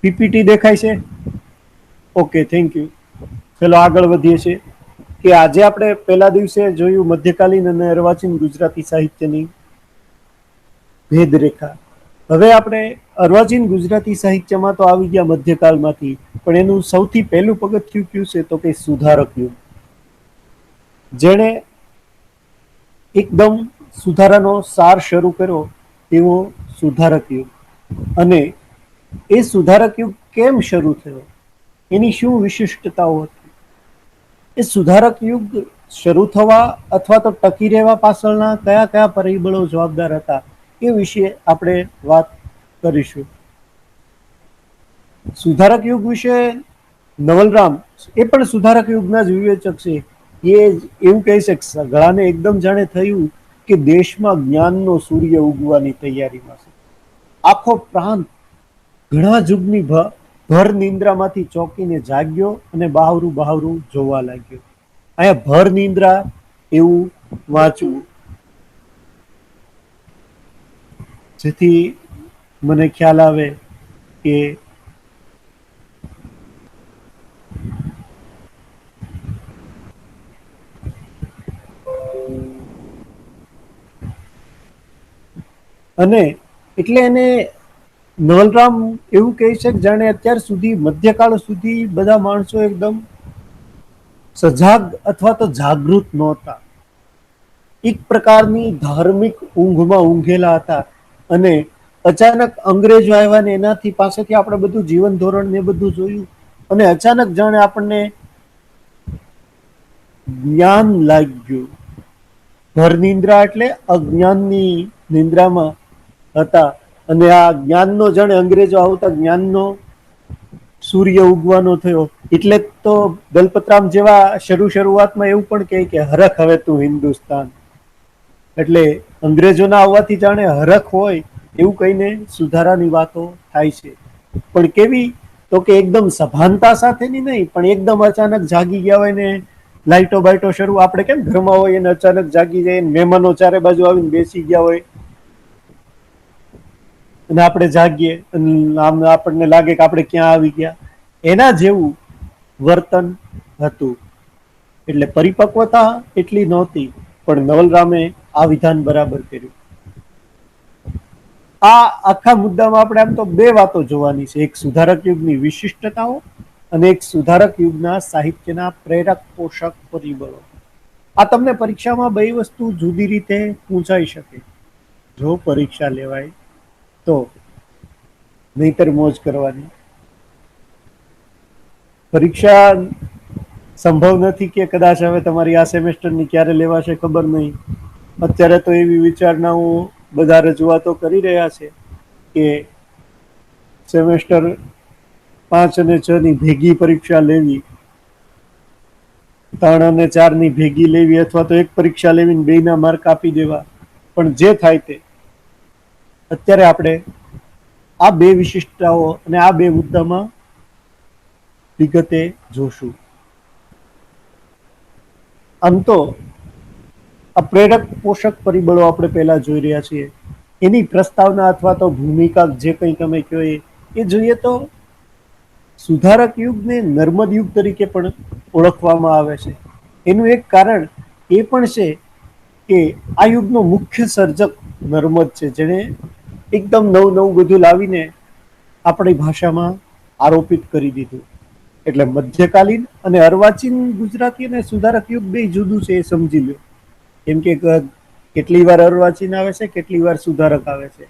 PPT દેખાય છે? Okay, thank you. ચલો આગળ વધીએ છીએ કે આજે આપણે પહેલા દિવસે જોયું મધ્યકાલીન અને અર્વાચીન ગુજરાતી સાહિત્યની ભેદરેખા. હવે આપણે અર્વાચીન ગુજરાતી સાહિત્યમાં તો આવી ગયા મધ્યકાલમાંથી, પણ એનું સૌથી પહેલું પગથિયું કયું છે તો કે સુધારક યુગ. જેણે એકદમ સુધારાનો સાર શરૂ કર્યો એવો સુધારક યુગ. અને એ સુધારક યુગ કેમ શરૂ થયો, એની શું વિશિષ્ટતાઓ હતી, એ સુધારક યુગ શરૂ થવા અથવા તો ટકી રહેવા પાછળના કયા કયા પરિબળો જવાબદાર હતા, એ વિશે આપણે વાત કરીશું. સુધારક યુગ વિશે નવલરામ એ પણ સુધારક યુગના જ વિવેચક છે. એ એવું કહે છે કે ઘણાને એકદમ જાણે થયું કે દેશમાં જ્ઞાનનો સૂર્ય ઉગવાની તૈયારીમાં છે. આખો પ્રાંત ઘણા જુગની ભર નિંદ્રામાંથી ચોંકીને જાગ્યો અને બહારું બહારું જોવા લાગ્યો. અહીંયા ભર નિંદ્રા એવું વાંચવું જેથી મને ખ્યાલ આવે કે અને એટલે એને નવલરામ એવું કહે છે કે જાણે અત્યાર સુધી મધ્યકાળ સુધી બધા માણસો એકદમ સજાગ અથવા તો જાગૃત નહોતા, એક પ્રકારની ધાર્મિક ઊંઘમાં ઊંઘેલા હતા. અને અચાનક અંગ્રેજો આવ્યા ને એનાથી પાસેથી આપણે બધું જીવન ધોરણ ને બધું જોયું, અને અચાનક જાણે આપણને જ્ઞાન લાગ્યું. ભર નિંદ્રા એટલે અજ્ઞાનની નિંદ્રામાં હતા, અને આ જ્ઞાનનો જાણે અંગ્રેજો આવતા જ્ઞાનનો સૂર્ય ઉગવાનો થયો. એટલે તો દલપતરામ જેવા શરૂઆતમાં એવું પણ કહે કે હરખ હવે તું હિન્દુસ્તાન. એટલે અંગ્રેજોના આવવાથી જાણે હરખ હોય એવું કહીને સુધારાની વાતો થાય છે. પણ કેવી તો કે એકદમ સભાનતા સાથેની નહીં, પણ એકદમ અચાનક જાગી ગયા હોય ને લાઈટો બાઈટો શરૂ, આપણે કેમ ઘરમાં હોય એને અચાનક જાગી જાય, મહેમાનો ચારે બાજુ આવીને બેસી ગયા હોય અને આપણે જાગીએ અને આમ આપણને લાગે કે આપણે ક્યાં આવી ગયા, એના જેવું વર્તન હતું. એટલે પરિપક્વતા એટલી નહોતી, પણ નવલરામે આ વિધાન બરાબર કર્યું. આ આખા મુદ્દામાં આપણે આમ તો બે વાતો જોવાની છે, એક સુધારક યુગની વિશિષ્ટતાઓ અને એક સુધારક યુગના સાહિત્યના પ્રેરક પોષક પરિબળો. આ તમને પરીક્ષામાં બે વસ્તુ જુદી રીતે પૂછાઈ શકે જો પરીક્ષા લેવાય તો, નહીતર મોજ કરવાની. પરીક્ષા સંભવ નથી કે કદાચ હવે તમારી આ સેમેસ્ટરની ક્યારે લેવાશે ખબર નહીં. અત્યારે તો એવી વિચારણાઓ બધા રજૂઆતો કરી રહ્યા છે કે સેમેસ્ટર 5 અને 6 ની ભેગી પરીક્ષા લેવી, 3 અને 4 ની ભેગી લેવી, અથવા તો એક પરીક્ષા લેવીને બેયના માર્ક આપી દેવા. પણ જે થાય તે, અત્યારે આપણે આ બે વિશિષ્ટતાઓ અને આ બે મુદ્દામાં વિગતે જોશું. આમ તો આ પ્રેરક પોષક પરિબળો આપણે પહેલા જોઈ રહ્યા છીએ, એની પ્રસ્તાવના અથવા તો ભૂમિકા જે કંઈ તમે કહો એ જોઈએ તો સુધારક યુગને નર્મદ યુગ તરીકે પણ ઓળખવામાં આવે છે. એનું એક કારણ એ પણ છે કે આ યુગનો મુખ્ય સર્જક નર્મદ છે, જેણે એકદમ નવું નવું બધું લાવીને આપણી ભાષામાં આરોપિત કરી દીધું. એટલે મધ્યકાલીન અને અર્વાચીન ગુજરાતી અને સુધારક યુગ બે જુદું છે, એ સમજી લો. કેમ કે કેટલી વાર અર્વાચીન આવે છે, કેટલી વાર સુધારક આવે છે,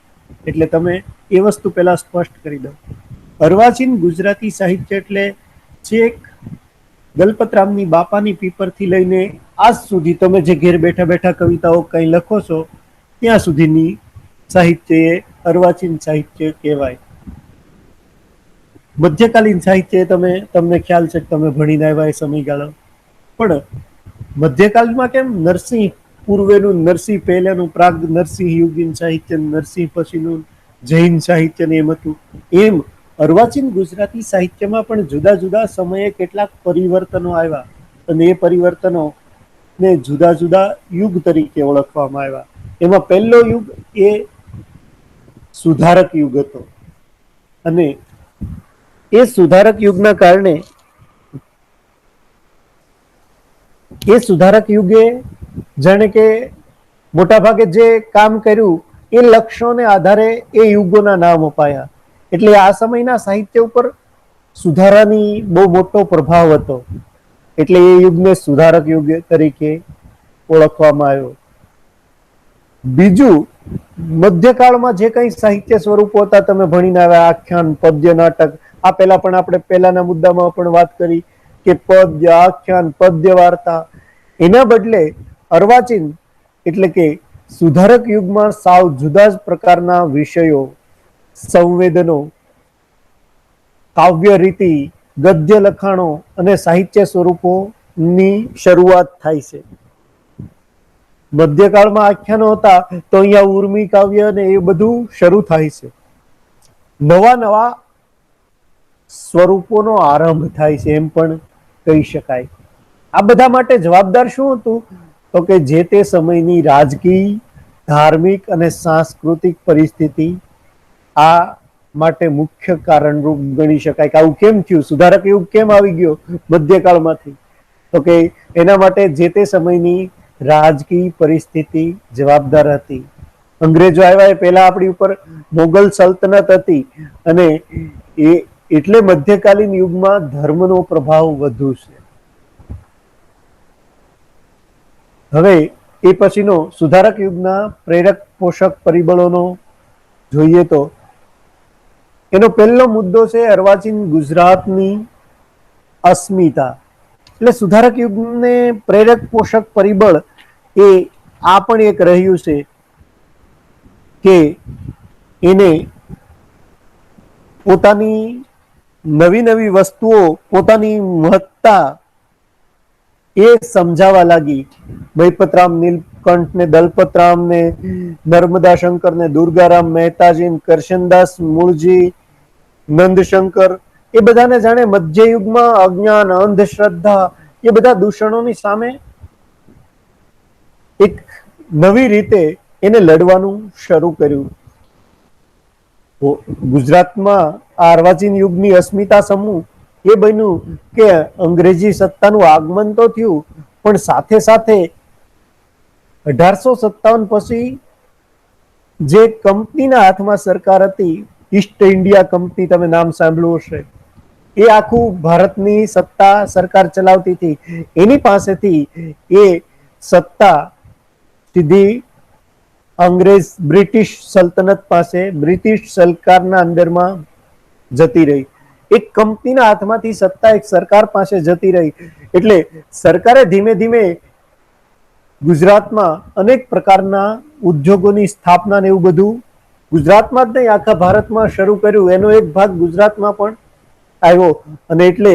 એટલે તમે એ વસ્તુ પહેલા સ્પષ્ટ કરી દો. અર્વાચીન ગુજરાતી સાહિત્ય એટલે છેક દલપતરામની બાપાની પીપરથી લઈને આજ સુધી તમે જે ઘેર બેઠા બેઠા કવિતાઓ કંઈ લખો છો ત્યાં સુધીની સાહિત્ય એ અર્વાચીન સાહિત્ય કહેવાય. મધ્યકાલીન સાહિત્ય તમને ખ્યાલ છે કે તમે ભણીને આવ્યા એ સમયગાળો, પણ મધ્યકાલમાં કેમ નરસિંહ પૂર્વેનું, નરસિંહ પહેલાનું, પ્રાગ નરસિંહ યુગીન સાહિત્ય, નરસિંહ પછીનું જૈન સાહિત્ય ને એમ હતું, એમ અર્વાચીન ગુજરાતી સાહિત્યમાં પણ જુદા જુદા સમયે કેટલાક પરિવર્તનો આવ્યા, અને એ પરિવર્તનો ને જુદા જુદા યુગ તરીકે ઓળખવામાં આવ્યા. એમાં પહેલો યુગ એ સુધારક યુગ હતો, અને એ સુધારક યુગના કારણે એ સુધારક યુગે જાણે કે મોટાભાગે જે કામ કર્યું એ લક્ષ્યોને આધારે એ યુગોના નામ અપાયા. એટલે આ સમયના સાહિત્ય ઉપર સુધારાની બહુ મોટો પ્રભાવ હતો. એટલે એ યુગને સુધારક યુગ તરીકે ઓળખવામાં આવ્યો. બીજું, મધ્યકાળમાં જે કંઈ સાહિત્ય સ્વરૂપો હતા તમે ભણીને આવ્યા, આખ્યાન, પદ્ય, નાટક, આ પહેલા પણ આપણે પહેલાના મુદ્દામાં પણ વાત કરી કે પદ્ય, આખ્યાન, પદ્ય વાર્તા, એના બદલે અર્વાચીન એટલે કે સુધારક યુગમાં સાવ જુદા જ પ્રકારના વિષયો, સંવેદનો, કાવ્ય રીતિ, ગદ્ય લખાણો અને સાહિત્ય સ્વરૂપોની શરૂઆત થાય છે. મધ્યકાળમાં આખ્યાનો હતા તો અહીંયા ઉર્મી કાવ્ય ને એ બધું શરૂ થાય છે. નવા નવા સ્વરૂપોનો આરંભ થાય છે એમ પણ કહી શકાય. આ બધા માટે જવાબદાર શું હતું? તો કે જે તે સમયની રાજકીય, ધાર્મિક અને સાંસ્કૃતિક પરિસ્થિતિ આ માટે મુખ્ય કારણરૂપ ગણી શકાય. કે આવું કેમ થયું, સુધારક યુગ કેમ આવી ગયો મધ્યકાળમાંથી? તો કે એના માટે જે તે સમયની રાજકીય પરિસ્થિતિ જવાબદાર હતી. અંગ્રેજો આવ્યા એ પહેલા આપણી ઉપર મોગલ સલ્તનત હતી અને એ એટલે મધ્યકાલીન યુગમાં ધર્મનો પ્રભાવ વધુ છે. હવે એ પછીનો સુધારક યુગના પ્રેરક પોષક પરિબળોનો જોઈએ તો એનો પહેલો મુદ્દો છે અર્વાચીન ગુજરાતની અસ્મિતા. એટલે સુધારક યુગને પ્રેરક પોષક પરિબળ એ આ પણ એક રહ્યું છે કે એને પોતાની નવી નવી વસ્તુઓ, પોતાની મહત્તા એ સમજાવવા લાગી. મહિપતરામ નીલકંઠ ને દલપતરામ ને નર્મદા શંકર ને દુર્ગારામ મહેતાજી, કરશનદાસ મૂળજી, નંદશંકર, એ બધાને જાણે મધ્યયુગમાં અજ્ઞાન, અંધશ્રદ્ધા એ બધા દૂષણોની સામે એક નવી રીતે એને લડવાનું શરૂ કર્યું. ગુજરાતમાં આ અર્વાચીન યુગની અસ્મિતા સમૂહ એ બન્યું કે અંગ્રેજી સત્તાનું આગમન તો થયું, પણ સાથે સાથે 1857 પછી જે કંપનીના હાથમાં સરકાર હતી, ઈસ્ટ ઇન્ડિયા કંપની, તમે નામ સાંભળ્યું હશે, એ આખું ભારતની સત્તા સરકાર ચલાવતી હતી. એની પાસેથી એ સત્તા સીધી અંગ્રેજ બ્રિટિશ સલ્તનત પાસે, બ્રિટિશ સરકારના અંદરમાં જતી રહી. એક કંપનીના હાથમાંથી સત્તા એક સરકાર પાસે જતી રહી. એટલે સરકારે ધીમે ધીમે ગુજરાતમાં અનેક પ્રકારના ઉદ્યોગોની સ્થાપના ને એવું બધું ગુજરાતમાં જ નહીં આખા ભારતમાં શરૂ કર્યું. એનો એક ભાગ ગુજરાતમાં પણ આવ્યો અને એટલે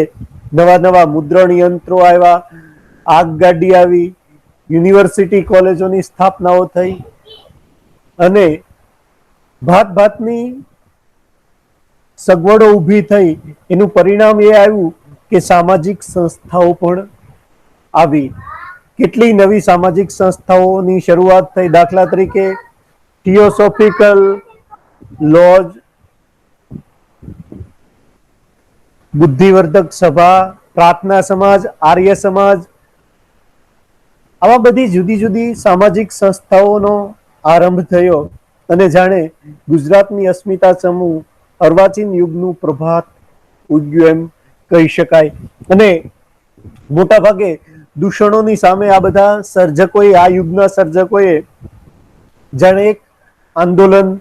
નવા નવા મુદ્રણ યંત્રો આવ્યા, આગગાડી આવી, યુનિવર્સિટી કોલેજોની સ્થાપનાઓ થઈ અને ભાત ભાતની સગવડો ઊભી થઈ. એનું પરિણામ એ આવ્યું કે સામાજિક સંસ્થાઓ પણ આવી. કેટલી નવી સામાજિક સંસ્થાઓની શરૂઆત થઈ. દાખલા તરીકે થિયોસોફિકલ લોજ, બુદ્ધિવર્ધક સભા, પ્રાર્થના સમાજ, આર્ય સમાજ, આવા બધી જુદી જુદી સામાજિક સંસ્થાઓનો આરંભ થયો અને જાણે ગુજરાતની અસ્મિતા સમૂહ અર્વાચીન યુગનું પ્રભાત ઉગ્યું એમ કહી શકાય. અને મોટા ભાગે દૂષણોની સામે આ બધા સર્જકોએ, આ યુગના સર્જકોએ જાણે એક આંદોલન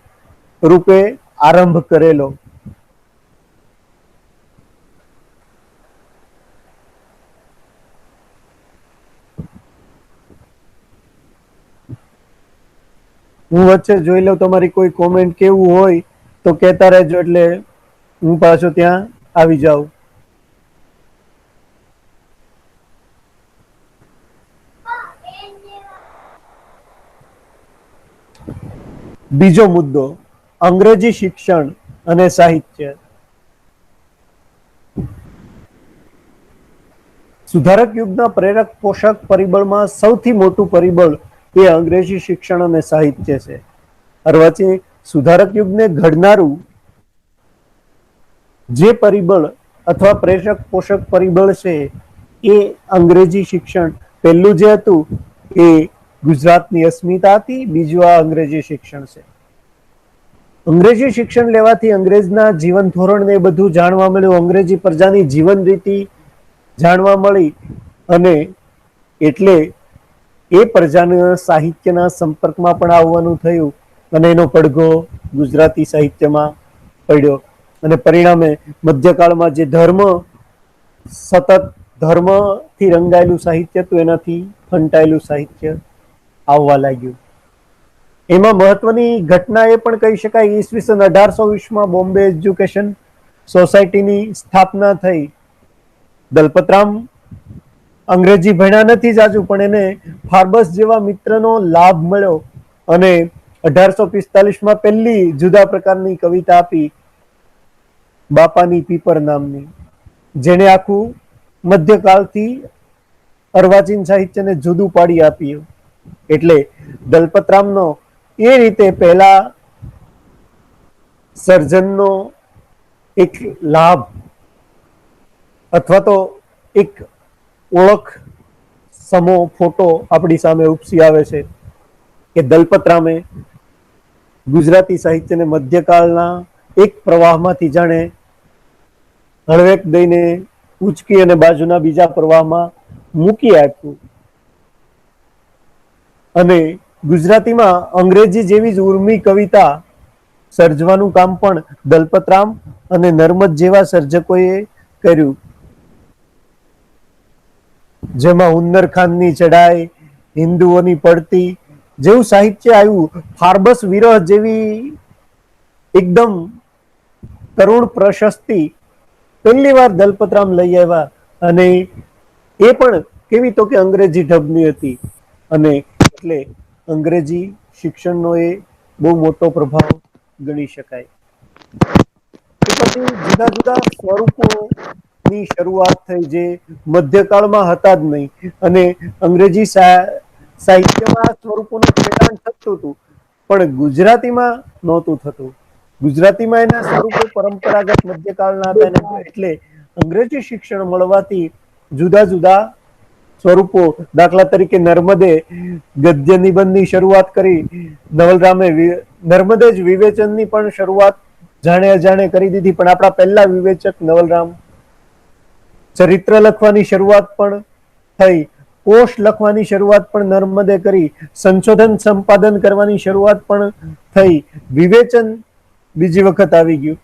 રૂપે આરંભ કરેલો. હું વચ્ચે જોઈ લઉં તમારી કોઈ કોમેન્ટ કેવું હોય તો કહેતા રહેજો, એટલે હું પાછો ત્યાં આવી જાઉં. બીજો મુદ્દો, અંગ્રેજી શિક્ષણ અને સાહિત્ય. સુધારક યુગના પ્રેરક પોષક પરિબળમાં સૌથી મોટું પરિબળ એ અંગ્રેજી શિક્ષણ અને સાહિત્ય છે. અર્વાચીન સુધારક યુગને ઘડનારું જે પરિબળ અથવા પ્રેરક પોષક પરિબળ છે એ અંગ્રેજી શિક્ષણ પહેલું જે હતું એ ગુજરાતની અસ્મિતા હતી, બીજું આ અંગ્રેજી શિક્ષણ છે. અંગ્રેજી શિક્ષણ લેવાથી અંગ્રેજના જીવન ધોરણ ને બધું જાણવા મળ્યું, અંગ્રેજી પ્રજાની જીવન રીતિ જાણવા મળી અને એટલે એ પ્રજાના સાહિત્યના સંપર્કમાં પણ આવવાનું થયું અને એનો પડઘો ગુજરાતી સાહિત્યમાં પડ્યો અને પરિણામે મધ્યકાળમાં જે સતત ધર્મથી રંગાયેલું સાહિત્ય હતું એનાથી ફંટાયેલું સાહિત્ય આવવા લાગ્યું. એમાં મહત્વની ઘટના એ પણ કહી શકાય, ઈસવીસન 1820માં બોમ્બે એજ્યુકેશન સોસાયટીની સ્થાપના થઈ. દલપતરામ અંગ્રેજી ભણ્યા નથી જાજુ, પણ એને ફાર્બસ જેવા મિત્રનો લાભ મળ્યો અને 1845માં પહેલી જુદા પ્રકારની કવિતા આપી, બાપાની પીપર નામની, જેને આખું મધ્યકાળથી અર્વાચીન સાહિત્યને જુદું પાડી આપ્યું. એટલે દલપતરામનો એ રીતે પહેલા સર્જનનો એક લાભ અથવા તો એક ઓળખ સમો ફોટો આપણી સામે ઉપસી આવે છે કે દલપતરામે ગુજરાતી સાહિત્યને મધ્યકાળના એક પ્રવાહમાંથી જાણે હળવેક દઈને ઉચકી અને બાજુના બીજા પ્રવાહમાં મૂકી આપ્યું. અને ગુજરાતીમાં અંગ્રેજી જેવી જ ઉર્મી કવિતા સર્જવાનું કામ પણ દલપતરામ અને નર્મદ જેવા સર્જકોએ કર્યું, જેમાં હુન્નર ખાનની ચઢાઈ, હિન્દુઓની પડતી જેવું સાહિત્ય આવ્યું. ફાર્બસ વિરહ જેવી એકદમ તરુણ પ્રશસ્તિ પહેલી વાર દલપતરામ લઈ આવ્યા અને એ પણ કેવી તો કે અંગ્રેજી ઢબની હતી અને એટલે અંગ્રેજી શિક્ષણનો એ બહુ મોટો પ્રભાવ ગણી શકાય. એ પછી જુદા જુદા સ્વરૂપોની શરૂઆત થઈ જે મધ્યકાળમાં હતા જ નહીં અને અંગ્રેજી સાહિત્યમાં સ્વરૂપોનું ખેડાણ થતું હતું પણ ગુજરાતીમાં નહોતું થતું. ગુજરાતીમાં એના સ્વરૂપો પરંપરાગત મધ્યકાળના હતા એટલે અંગ્રેજી શિક્ષણ મળવાથી જુદા જુદા સ્વરૂપો, દાખલા તરીકે નર્મદે ગદ્ય નિબંધની શરૂઆત કરી, નવલરામે નર્મદે જ વિવેચનની પણ શરૂઆત જાણે અજાણે કરી દીધી, પણ આપણા પહેલા વિવેચક નવલરામ. ચરિત્ર લખવાની શરૂઆત પણ થઈ, કોષ લખવાની શરૂઆત પણ નર્મદે કરી, સંશોધન સંપાદન કરવાની શરૂઆત પણ થઈ, વિવેચન બીજી વખત આવી ગયું,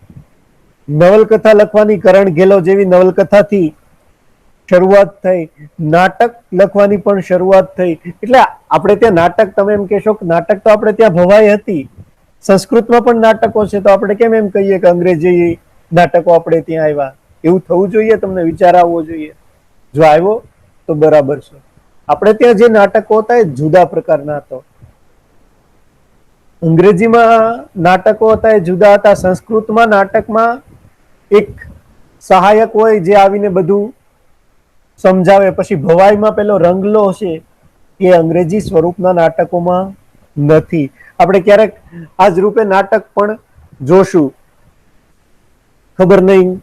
નવલકથા લખવાની કરણ ઘેલો જેવી નવલકથાથી શરૂઆત થઈ, નાટક લખવાની પણ શરૂઆત થઈ. એટલે આપણે ત્યાં નાટક, તમે એમ કહેશો કે નાટક તો આપણે ત્યાં ભવાઈ હતી, સંસ્કૃતમાં પણ નાટકો છે, તો આપણે કેમ એમ કહીએ કે અંગ્રેજી નાટકો આપણે ત્યાં આવ્યા? એવું થવું જોઈએ, તમને વિચાર આવવો જોઈએ. જો આવ્યો તો બરાબર છે. આપણે ત્યાં જે નાટકો હતા એ જુદા પ્રકારના હતા. અંગ્રેજીમાં નાટકો હતા એ જુદા હતા. સંસ્કૃતમાં નાટકમાં એક સહાયક હોય જે આવીને બધું સમજાવે. પછી ભવાઈમાં પેલો રંગલો છે એ અંગ્રેજી સ્વરૂપના નાટકોમાં નથી. આપણે ક્યારેક આ જ રૂપે નાટક પણ જોશું, ખબર નહીં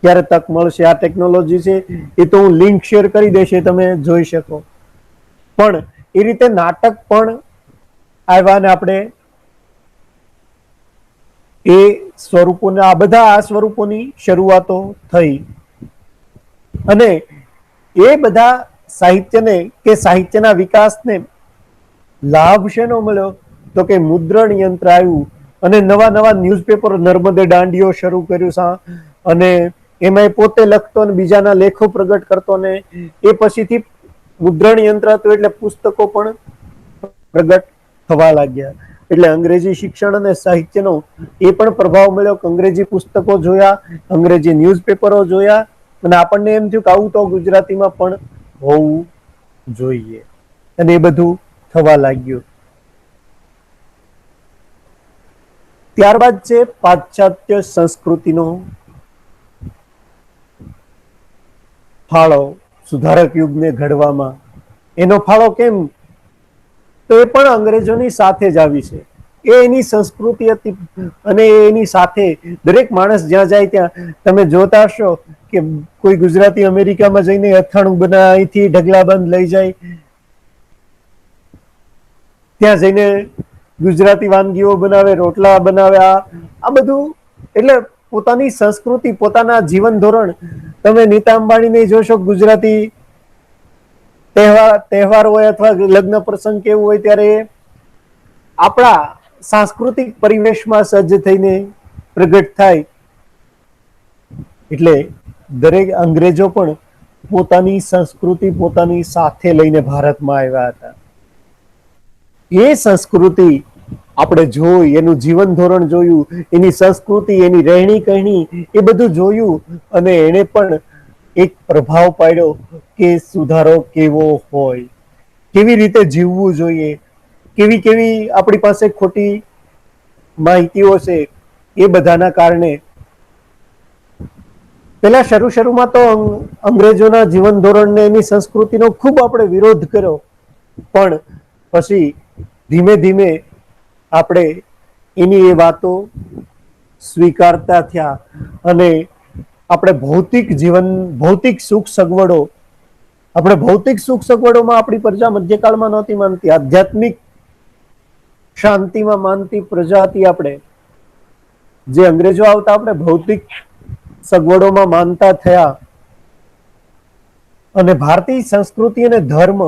ક્યારે તક મળશે. આ ટેકનોલોજી છે એ તો હું લિંક શેર કરી દઈશ, તમે જોઈ શકો. પણ એ રીતે નાટક પણ આવ્યા ને આપણે એ સ્વરૂપોના આ સ્વરૂપોની શરૂઆતો થઈ અને એ બધા સાહિત્યને કે સાહિત્યના વિકાસને લાભ શેનો મળ્યો? તો કે મુદ્રણ યંત્ર આવ્યું અને નવા નવા ન્યૂઝપેપર, નર્મદે દાંડીઓ શરૂ કર્યું અને એમાં પોતે લખતો અને બીજાના લેખો પ્રગટ કરતો ને એ પછીથી મુદ્રણ યંત્ર હતું એટલે પુસ્તકો પણ પ્રગટ થવા લાગ્યા. એટલે અંગ્રેજી શિક્ષણ અને સાહિત્યનો એ પણ પ્રભાવ મળ્યો. અંગ્રેજી પુસ્તકો જોયા, અંગ્રેજી ન્યૂઝપેપરો જોયા અને આપણને એમ થયું કે આવું તો ગુજરાતીમાં પણ હોવું જોઈએ અને એ બધું થવા લાગ્યું. ત્યારબાદ છે પાશ્ચાત્ય સંસ્કૃતિનો ફાળો સુધારક યુગને ઘડવામાં. એનો ફાળો કેમ? તો એ પણ અંગ્રેજોની સાથે જ આવી છે. એ એની સંસ્કૃતિ હતી. અને એની સાથે દરેક માણસ જ્યાં જાય ત્યાં તમે જોતા હશો કે કોઈ ગુજરાતી અમેરિકામાં જઈને અથાણું બનાવે, અહીંથી ઢગલાબંધ લઈ જાય, ત્યાં જઈને ગુજરાતી વાનગીઓ બનાવે, રોટલા બનાવે, આ બધું એટલે પોતાની સંસ્કૃતિ, પોતાના જીવન ધોરણ. તમે નીતા અંબાણીને જોશો, ગુજરાતી તહેવાર હોય અથવા લગ્ન પ્રસંગ કેવું હોય ત્યારે આપણા સાંસ્કૃતિક પરિવેશમાં સજ્જ થઈને પ્રગટ થાય. એટલે દરેક અંગ્રેજો પણ પોતાની સંસ્કૃતિ પોતાની સાથે લઈને ભારતમાં આવ્યા હતા. એ સંસ્કૃતિ આપણે જોઈ, એનું જીવન ધોરણ જોયું, એની સંસ્કૃતિ, એની રહેણી કહેણી, એ બધું જોયું અને એને પણ એક પ્રભાવ પાડ્યો કે સુધારો કેવો હોય, કેવી રીતે જીવવું જોઈએ, કેવી કેવી આપણી પાસે ખોટી માહિતીઓ છે, એ બધાના કારણે પેલા શરૂમાં તો અંગ્રેજોના જીવન ધોરણને એની સંસ્કૃતિનો ખૂબ આપણે વિરોધ કર્યો, પણ પછી ધીમે ધીમે આપણે એની એ વાતો સ્વીકારતા થયા અને આપણે ભૌતિક સુખ સગવડો, આપણે ભૌતિક સુખ સગવડોમાં આપણી પ્રજા મધ્યકાળમાં નહોતી માનતી, આધ્યાત્મિક શાંતિમાં માનતી પ્રજા હતી. આપણે જે અંગ્રેજો આવતા આપણે ભૌતિક સગવડોમાં માનતા થયા. અને ભારતીય સંસ્કૃતિ અને ધર્મ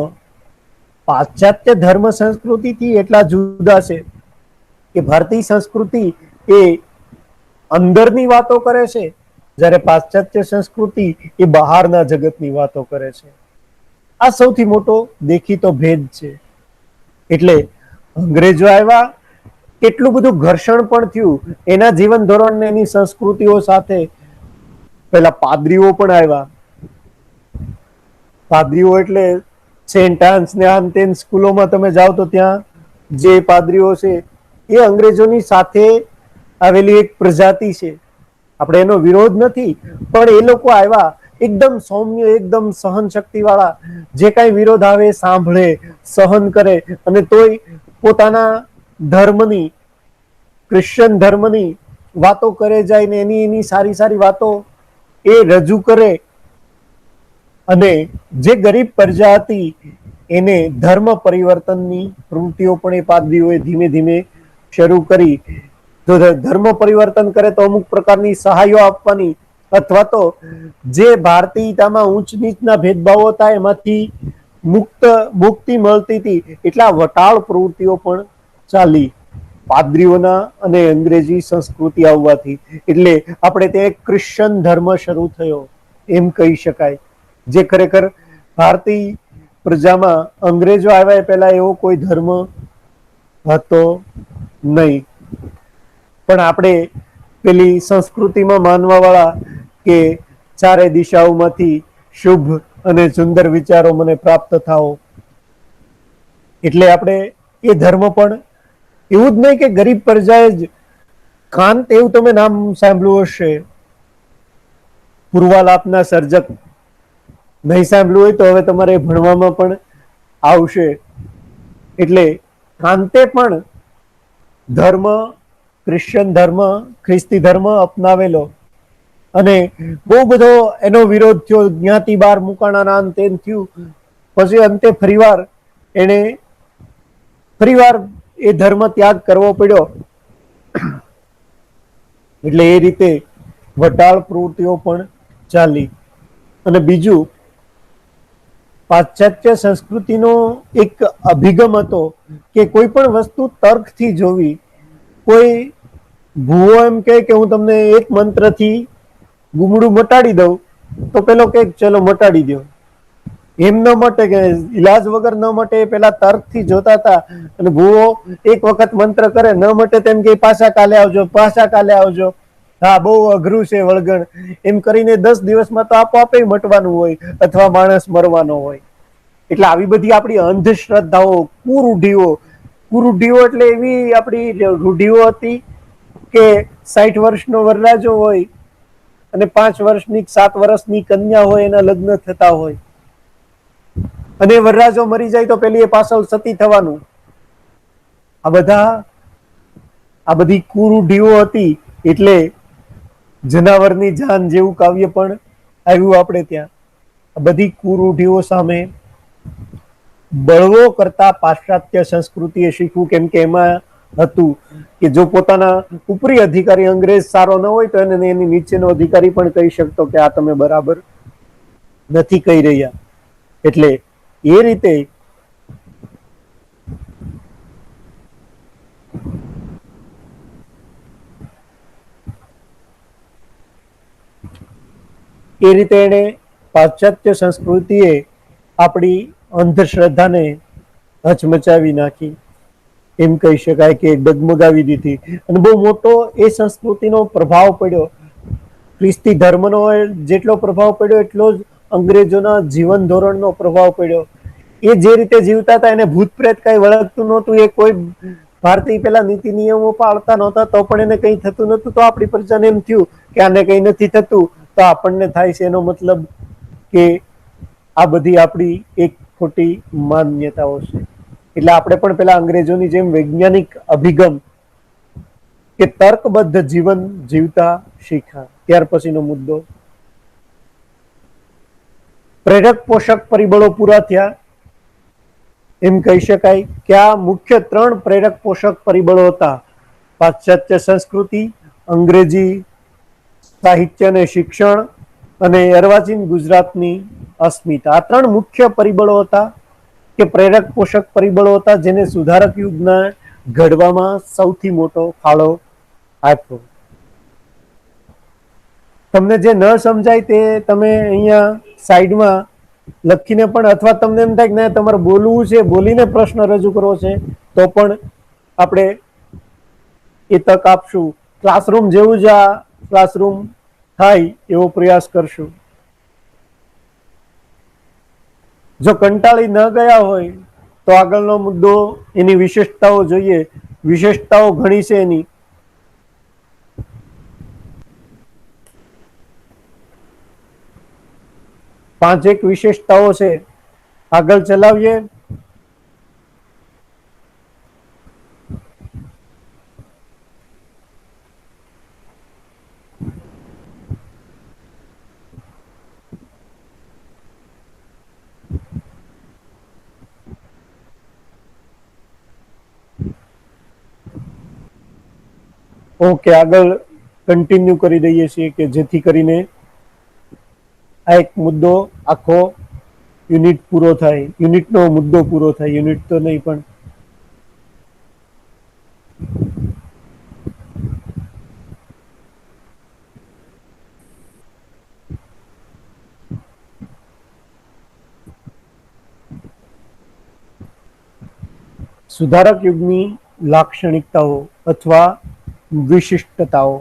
પાશ્ચાત્ય ધર્મ સંસ્કૃતિથી એટલા જુદા છે કે ભારતીય સંસ્કૃતિ એ અંદરની વાતો કરે છે, જ્યારે પાશ્ચાત્ય સંસ્કૃતિ એ બહારના જગતની વાતો કરે છે. આ સૌથી મોટો દેખીતો ભેદ છે. એટલે અંગ્રેજો આવ્યા, કેટલું બધું ઘર્ષણ પણ થયું એના જીવન ધોરણ એની સંસ્કૃતિઓ સાથે. પેલા પાદરીઓ પણ આવ્યા. પાદરીઓ એટલે સેન્ટ આન્સ ને આન તેન સ્કૂલોમાં તમે જાઓ તો ત્યાં જે પાદરીઓ છે એ અંગ્રેજોની સાથે આવેલી એક પ્રજાતિ છે. આપણે એનો વિરોધ નથી, પણ એ લોકો આવ્યા એકદમ સૌમ્ય, એકદમ સહન શક્તિ વાળા, જે કઈ વિરોધ આવે સાંભળે, સહન કરે અને તોય પોતાના ધર્મની, ક્રિશ્ચન ધર્મની વાતો કરે જાય ને એની સારી સારી વાતો એ રજૂ કરે. અને જે ગરીબ પ્રજા હતી એને ધર્મ પરિવર્તનની પ્રવૃત્તિઓ પણ એ પાદરીઓએ ધીમે ધીમે શરૂ કરી. જો ધર્મ પરિવર્તન કરે તો અમુક પ્રકારની સહાયો આપવાની, અથવા તો જે ભારતીયતામાં ઊંચ નીચના ભેદભાવો હતા એમાંથી મુક્તિ મળતી હતી, એટલા વટાળ પ્રવૃત્તિઓ પણ ચાલી પાદરીઓના અને અંગ્રેજી સંસ્કૃતિ આવવાથી. એટલે આપણે ત્યાં એક ક્રિશ્ચન ધર્મ શરૂ થયો એમ કહી શકાય, જે ખરેખર ભારતીય પ્રજામાં અંગ્રેજો આવ્યા પહેલા એવો કોઈ ધર્મ હતો નહીં. પણ આપણે પેલી સંસ્કૃતિમાં માનવા વાળા કે ચારે દિશાઓમાંથી શુભ અને સુંદર વિચારો મને પ્રાપ્ત થાઓ, એટલે આપણે એ ધર્મ પણ એવું જ નહીં કે ગરીબ પ્રજાએ જ, કાંત એવું તમે નામ સાંભળ્યું હશે, પૂર્વાલાપના સર્જક. નહીં સાંભળ્યું હોય તો હવે તમારે ભણવામાં પણ આવશે. એટલે કાંતે પણ ધર્મ, ક્રિશ્ચન ધર્મ, ખ્રિસ્તી ધર્મ અપનાવેલો અને બહુ બધો એનો વિરોધ થયો, જ્ઞાતિ બાર મુકાણા તેમ થયું. પછી અંતે ફરીવાર એ ધર્મ ત્યાગ કરવો પડ્યો. એટલે એ રીતે વટાળ પ્રવૃત્તિઓ પણ ચાલી. અને બીજું, પાશ્ચાત્ય સંસ્કૃતિનો એક અભિગમ હતો કે કોઈ પણ વસ્તુ તર્કથી જોવી. કોઈ ભૂવો એમ કે હું તમને એક મંત્રથી ગુમડું મટાડી દઉં તો પેલો કે ચલો મટાડી દો. એમ ન મટે, કે ઈલાજ વગર ન મટે, પેલા તર્કથી જોતા હતા. અને ભૂવો એક વખત મંત્ર કરે ન મટે તેમ કે પાછા કાલે આવજો, પાછા કાલે આવજો, હા બહુ અઘરું છે વળગણ, એમ કરીને 10 દિવસમાં તો આપોઆપે મટવાનું હોય અથવા માણસ મરવાનો હોય. એટલે આવી બધી આપણી અંધશ્રદ્ધાઓ, કુરૂઢીઓ એટલે એવી આપણી રૂઢિઓ હતી કે 60 વર્ષનો વરરાજો હોય અને 5 વર્ષની 7 વર્ષની કન્યા હોય, એના લગ્ન થતા હોય અને વરરાજો મરી જાય તો પેલી એ પાછળ સતી થવાનું. આ બધા આ બધી કુરૂઢીઓ હતી એટલે જનાવરની જાન જેવું કાવ્ય પણ આવ્યું આપણે ત્યાં. આ બધી કુરૂઢીઓ સામે બળવો કરતા પાશ્ચાત્ય સંસ્કૃતિએ શીખવું, કેમ કે એમાં હતું કે જો પોતાના ઉપરી અધિકારી અંગ્રેજ સારો ન હોય તો એને એની નીચેનો અધિકારી પણ કહી શકતો કે આ તમે બરાબર નથી કહી રહ્યા. એટલે એ રીતે એને પાશ્ચાત્ય સંસ્કૃતિએ આપણી અંધશ્રદ્ધાને હચમચાવી નાખી, એમ કહી શકાય કે ડગમગાવી દીધી. અને બહુ મોટો એ સંસ્કૃતિનો પ્રભાવ પડ્યો. ખ્રિસ્તી ધર્મનો જેટલો પ્રભાવ પડ્યો એટલો જ અંગ્રેજોના જીવન ધોરણનો પ્રભાવ પડ્યો. એ જે રીતે જીવતા હતા એને ભૂત પ્રેત કઈ વળગતું નહોતું. એ કોઈ ભારતીય પેલા નીતિ નિયમો પાળતા નહોતા તો પણ એને કઈ થતું નહોતું. તો આપણી પ્રજાને એમ થયું કે આને કઈ નથી થતું તો આપણને થાય છે. એનો મતલબ કે આ બધી આપણી એક ખોટી માન્યતાઓ છે. એટલે આપણે પણ પેલા અંગ્રેજોની જેમ વૈજ્ઞાનિક અભિગમ કે તર્કબદ્ધ જીવન જીવતા શીખ્યા. ત્યાર પછીનો મુદ્દો પ્રેરક પોષક પરિબળો પૂરા થયા. એમ કહી શકાય કે આ મુખ્ય 3 પ્રેરક પોષક પરિબળો હતા: પાશ્ચાત્ય સંસ્કૃતિ, અંગ્રેજી સાહિત્ય અને શિક્ષણ અને અર્વાચીન ગુજરાતની અસ્મિતા. આ 3 મુખ્ય પરિબળો હતા કે પ્રેરક પોષક પરિબળો હતા જેને સુધારક યુગના ઘડવામાં સૌથી મોટો ફાળો આપ્યો. તમને જે ન સમજાય તે તમે અહીંયા સાઈડમાં લખીને પણ, અથવા તમને એમ થાય કે ના તમારે બોલવું છે, બોલીને પ્રશ્ન રજૂ કરવો છે, તો પણ આપણે એ તક આપશું. ક્લાસરૂમ જેવું જ આ ક્લાસરૂમ થાય એવો પ્રયાસ કરશું. જો કંટાળી ન ગયા હોય તો આગળનો મુદ્દો એની વિશેષતાઓ જોઈએ. વિશેષતાઓ ઘણી છે એની. પાંચેક વિશેષતાઓ છે. આગળ ચલાવીએ. ઓકે, આગળ કન્ટિન્યુ કરી દઈએ છીએ કે જેથી કરીને આ એક મુદ્દો આખો યુનિટ પૂરો થાય. યુનિટનો મુદ્દો પૂરો થાય. યુનિટ તો નહીં પણ સુધારક યુગની લાક્ષણિકતાઓ અથવા વિશિષ્ટતાઓ.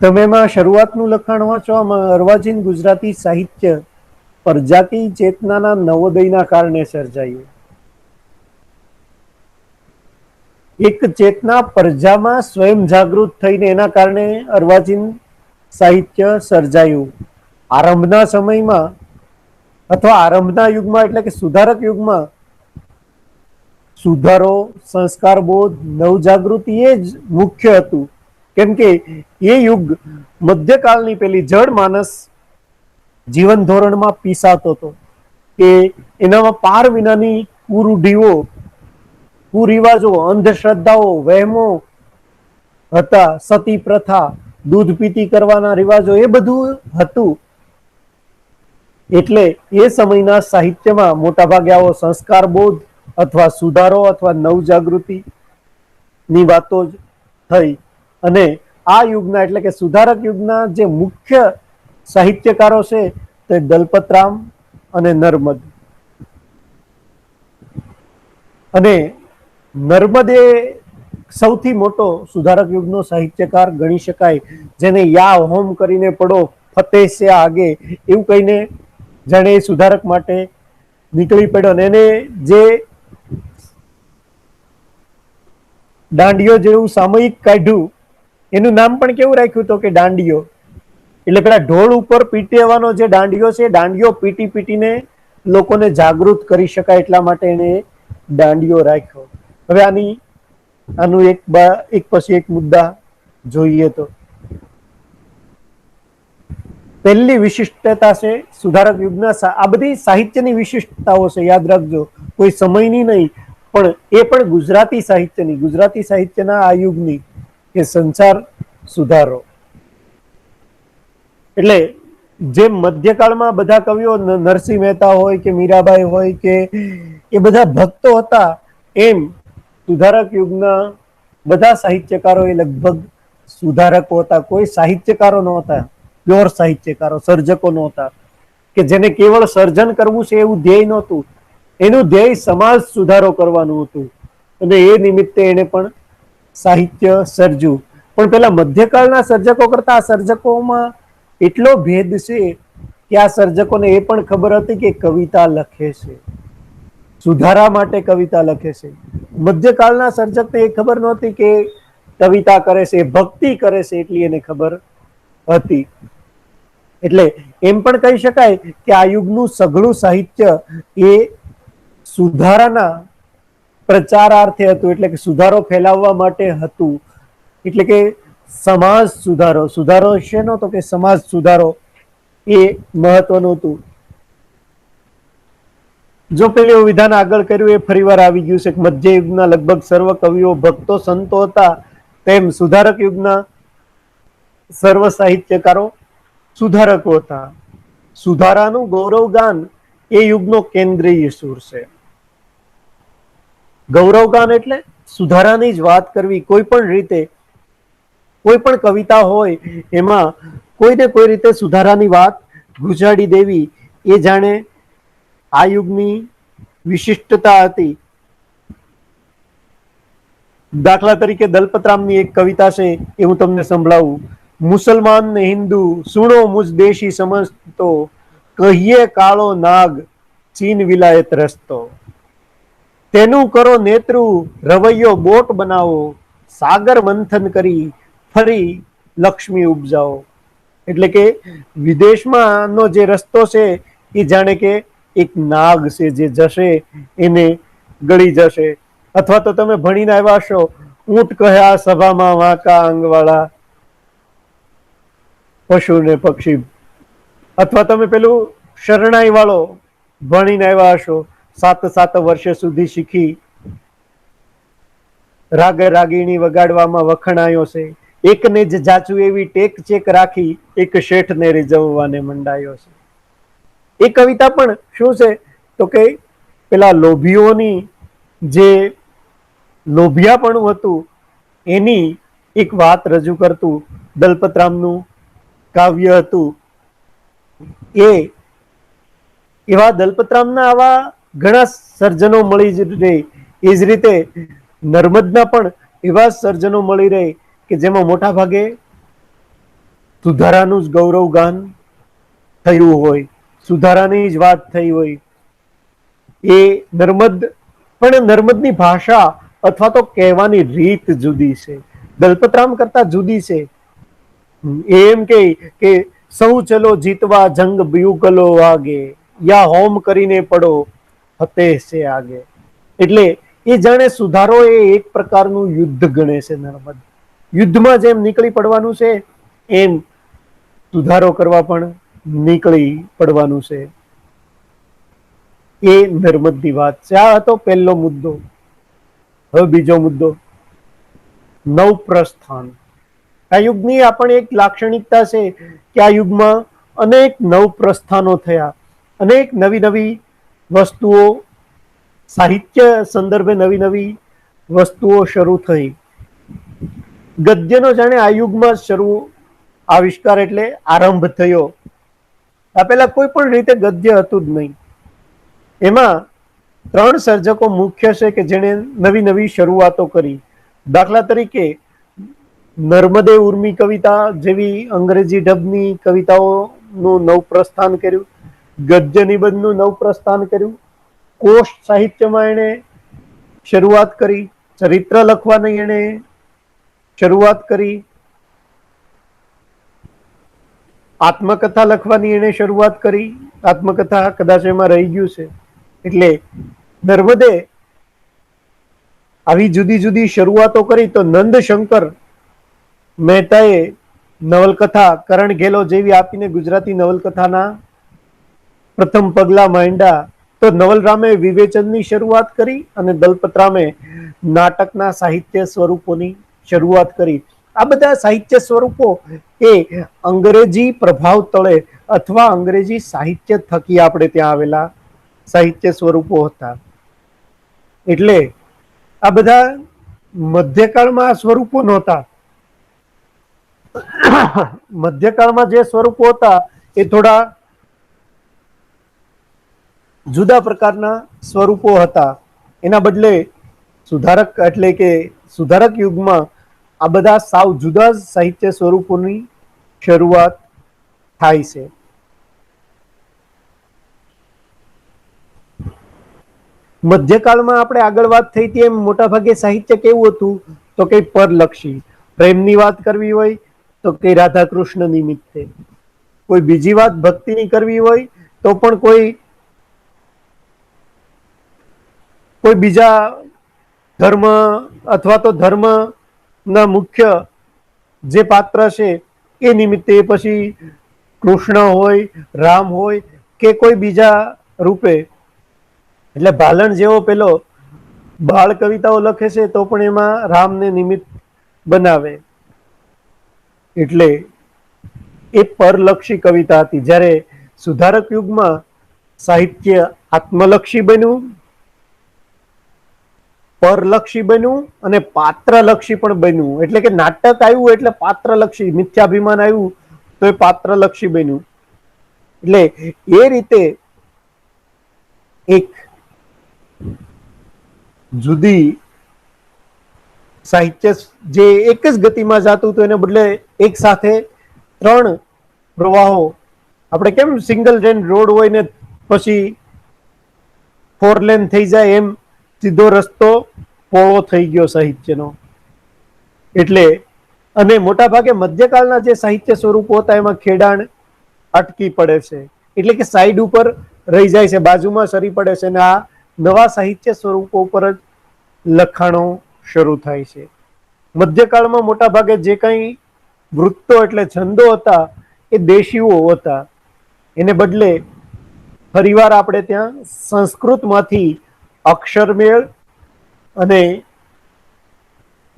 તમે એમાં શરૂઆતનું લખાણ વાંચવામાં અર્વાચીન ગુજરાતી સાહિત્ય પ્રજાતિ ચેતનાના નવોદયના કારણે સર્જાયું. એક ચેતના પ્રજામાં સ્વયં જાગૃત થઈને એના કારણે અર્વાચીન સાહિત્ય સર્જાયું. આરંભના સમયમાં અથવા આરંભના યુગમાં એટલે કે સુધારક યુગમાં સુધારો, સંસ્કાર બોધ, નવજાગૃતિ એ જ મુખ્ય હતું. કેમ કે એ યુગ મધ્યકાળની પેલી જડ માનસ જીવન ધોરણમાં પીસાતો હતો કે એનામાં પાર વિનાની કુરૂઢીઓ, કુરિવાજો, અંધશ્રદ્ધાઓ, વહેમો હતા. સતી પ્રથા, દૂધ પીતી કરવાના રિવાજો, એ બધું હતું. એટલે એ સમયના સાહિત્યમાં મોટાભાગે આવો સંસ્કાર બોધ અથવા સુધારો અથવા નવજાગૃતિ ની વાતો જ થઈ. અને આ યુગના એટલે કે સુધારક યુગના જે મુખ્ય સાહિત્યકારો છે તે દલપતરામ અને નર્મદ. અને નર્મદ એ સૌથી મોટો સુધારક યુગનો સાહિત્યકાર ગણી શકાય, જેને યા હોમ કરીને પડો ફતેહ સે આગે એવું કહીને જાણે એ સુધારક માટે નીકળી પડ્યો. અને એને જે દાંડિયો જેવું સામયિક કાઢ્યું એનું નામ પણ કેવું રાખ્યું તો કે દાંડિયો. એટલે પેલા ઢોળ ઉપર પીટેવાનો જે દાંડિયો છે, દાંડિયો પીટી પીટીને લોકોને જાગૃત કરી શકાય એટલા માટે એને દાંડિયો રાખ્યો. હવે આનું એક પછી એક મુદ્દા જોઈએ તો પહેલી વિશિષ્ટતા છે સુધારક યુગના, આ બધી સાહિત્યની વિશિષ્ટતાઓ છે, યાદ રાખજો, કોઈ સમયની નહીં, પણ એ પણ ગુજરાતી સાહિત્યના આ યુગની, કે સંચાર સુધારો. એટલે જેમ મધ્યકાળમાં બધા કવિઓ નરસિંહ મહેતા હોય કે મીરાબાઈ હોય કે એ બધા ભક્તો હતા, એમ સુધારક યુગના બધા સાહિત્યકારો એ લગભગ સુધારકો હતા. કોઈ સાહિત્યકારો નહોતા, પ્યોર સાહિત્યકારો, સર્જકો નહોતા, કે જેને કેવળ સર્જન કરવું છે એવું ધ્યેય નહોતું. એનું ધ્યેય સમાજ સુધારો કરવાનું હતું, અને એ નિમિત્તે એને પણ સાહિત્ય સર્જ્યું. પણ પેલા મધ્યકાળના સર્જકો કરતા આ સર્જકોમાં એટલો ભેદ છે કે આ સર્જકોને એ પણ ખબર હતી કે કવિતા લખે છે, સુધારા માટે કવિતા લખે છે. મધ્યકાળના સર્જકને એ ખબર નહોતી કે કવિતા કરે છે, ભક્તિ કરે છે, એટલી એને ખબર હતી. એટલે એમ પણ કહી શકાય કે આ યુગનું સઘળું સાહિત્ય એ સુધારાના પ્રચારાર્થે હતું, એટલે કે સુધારો ફેલાવવા માટે હતું. એટલે કે સમાજ સુધારો શેનો તો કે સમાજ સુધારો એ મહત્વનું હતું. જો પેલું વિધાન આગળ કર્યું એ ફરીવાર આવી ગયું છે કે મધ્યયુગના લગભગ સર્વ કવિઓ ભક્તો સંતો હતા, તેમ સુધારક યુગના સર્વ સાહિત્યકારો સુધારકો હતા. સુધારાનું ગૌરવગાન એ યુગનો કેન્દ્રીય સૂર છે. ગૌરવગાન એટલે સુધારાની જ વાત કરવી, કોઈ પણ રીતે, કોઈ પણ કવિતા હોય એમાં કોઈને કોઈ રીતે સુધારાની વાત ગુજાડી દેવી, એ જાણે આ યુગની વિશિષ્ટતા હતી. દાખલા તરીકે દલપતરામની એક કવિતા છે, એ હું તમને સંભળાવું. મુસલમાન ને હિન્દુ સુણો મુજ દેશી સમજતો, કહીએ કાળો નાગ ચીન વિલાયત રસ્તો, તેનું કરો નેત્રું રવૈયો બોટ બનાવો, સાગર મંથન કરી ફરી લક્ષ્મી ઉપજાવો. એટલે કે વિદેશમાંનો જે રસ્તો છે એ જાણે કે એક નાગ છે, જે જશે એને ગળી જશે. અથવા તો તમે ભણીને આવ્યા છો, ઊંટ કહ્યા સભામાં વાંકા આંગવાળા પશુ ને પક્ષી. અથવા તમે પેલું શરણાઈ વાળો ભણીને આવ્યા હશો, 7 વર્ષ સુધી શીખી રાગ રાગીણી વગાડવામાં વખણાયો છે, એકને જ જાચું એવી ટેક ચેક રાખી, એક શેઠને રીઝવવાને મંડાયો છે. એ કવિતા પણ શું છે તો કે પેલા લોભીઓની જે લોભિયાપણું હતું એની એક વાત રજૂ કરતું દલપતરામનું કાવ્ય હતું. એવા દલપતરામના આવા ઘણા સર્જનો મળી જ રહે. એ જ રીતે નર્મદના પણ એવા સર્જનો મળી રહે કે જેમાં મોટા ભાગે સુધારાનું જ ગૌરવગાન થયું હોય, સુધારાની જ વાત થઈ હોય. એ નર્મદની ભાષા અથવા તો કહેવાની રીત જુદી છે, દલપતરામ કરતા જુદી છે. એમ કે સૌ ચલો જીતવા જંગ બ્યુગલો વાગે, યા હોમ કરીને પડો ફતેહ સે આગે. એટલે એ જાણે સુધારો એ એક પ્રકારનું યુદ્ધ ગણે છે. નર્મદ યુદ્ધમાં જેમ નીકળી પડવાનું છે, એમ સુધારો કરવા પણ નીકળી પડવાનું છે. એ નર્મદની વાત છે. આ હતો પહેલો મુદ્દો. હવે બીજો મુદ્દો, નવપ્રસ્થાન. આ યુગની આપણે એક લાક્ષણિકતા છે કે આ યુગમાં અનેક નવપ્રસ્થાનો થયા, અનેક નવી નવી વસ્તુઓ, સાહિત્ય સંદર્ભે નવી નવી વસ્તુઓ શરૂ થઈ. ગદ્યનો જાણે આ યુગમાં આવિષ્કાર એટલે આરંભ થયો. આ પેલા કોઈ પણ રીતે ગદ્ય હતું જ નહીં. એમાં 3 સર્જકો મુખ્ય છે કે જેણે નવી નવી શરૂઆતો કરી. દાખલા તરીકે નર્મદે ઉર્મી કવિતા જેવી અંગ્રેજી ઢબની કવિતાઓનું નવપ્રસ્થાન કર્યું, ગદ્ય નિબંધનું નવપ્રસ્થાન કર્યું, કોષ સાહિત્યમાં એને શરૂઆત કરી, ચરિત્ર લખવાની એને શરૂઆત કરી, આત્મકથા લખવાની એને શરૂઆત કરી. આત્મકથા કદાચ એમાં રહી ગયું છે. એટલે નર્મદે આવી જુદી જુદી શરૂઆતો કરી તો નંદશંકર મહેતાએ નવલકથા કરણ ઘેલો જેવી આપીને ગુજરાતી નવલકથાના પ્રથમ પગલા માંડ્યા. તો નવલરામે વિવેચનની શરૂઆત કરી અને દલપતરામે નાટકના સાહિત્ય સ્વરૂપોની શરૂઆત કરી. આ બધા સાહિત્ય સ્વરૂપો એ અંગ્રેજી પ્રભાવ તળે અથવા અંગ્રેજી સાહિત્ય થકી આપણે ત્યાં આવેલા સાહિત્ય સ્વરૂપો હતા. એટલે આ બધા મધ્યકાળમાં આ સ્વરૂપો નહોતા. મધ્યકાળમાં જે સ્વરૂપો હતા એ થોડા જુદા પ્રકારના સ્વરૂપો હતા. એના બદલે સુધારક એટલે કે સુધારક યુગમાં આ બધા સાવ જુદા સાહિત્ય સ્વરૂપોની શરૂઆત થાય છે. મધ્યકાળમાં આપણે આગળ વાત થઈ હતી એમ મોટા ભાગે સાહિત્ય કેવું હતું તો કે પરલક્ષી. પ્રેમની વાત કરવી હોય તો કે રાધા કૃષ્ણ નિમિત્તે, કોઈ બીજી વાત ભક્તિની કરવી હોય તો પણ કોઈ બીજા ધર્મ અથવા તો ધર્મ ના મુખ્ય જે પાત્ર છે એ નિમિત્તે, પછી કૃષ્ણ હોય, રામ હોય કે કોઈ બીજા રૂપે. એટલે ભાલણ જેવો પેલો બાળ કવિતાઓ લખે છે તો પણ એમાં રામને નિમિત્ત બનાવે. એટલે એ પરલક્ષી કવિતા હતી. જ્યારે સુધારક યુગમાં સાહિત્ય આત્મલક્ષી બન્યું, પરલક્ષી બન્યું અને પાત્રલક્ષી પણ બન્યું. એટલે કે નાટક આવ્યું એટલે પાત્રલક્ષી, મિથ્યાભિમાન આવ્યું તો એ પાત્રલક્ષી બન્યું. એટલે એ રીતે એક જુદી સાહિત્ય જે એક જ ગતિમાં જતું હતું એને બદલે એક સાથે ત્રણ પ્રવાહો, આપણે કેમ સિંગલ લેન રોડ હોય ને પછી 4 લેન થઈ જાય એમ સીધો રસ્તો પહોળો થઈ ગયો સાહિત્યનો. એટલે અને મોટા ભાગે મધ્યકાળના જે સાહિત્ય સ્વરૂપો હતા એમાં ખેડાણ અટકી પડે છે. એટલે કે સાઈડ ઉપર રહી જાય છે, બાજુમાં સરી પડે છે અને આ નવા સાહિત્ય સ્વરૂપો ઉપર જ લખાણો શરૂ થાય છે. મધ્યકાળમાં મોટા ભાગે જે કંઈ વૃત્તો એટલે છંદો હતા એ દેશીઓ હતા. એને બદલે ફરીવાર આપણે ત્યાં સંસ્કૃતમાંથી અક્ષરમેળ અને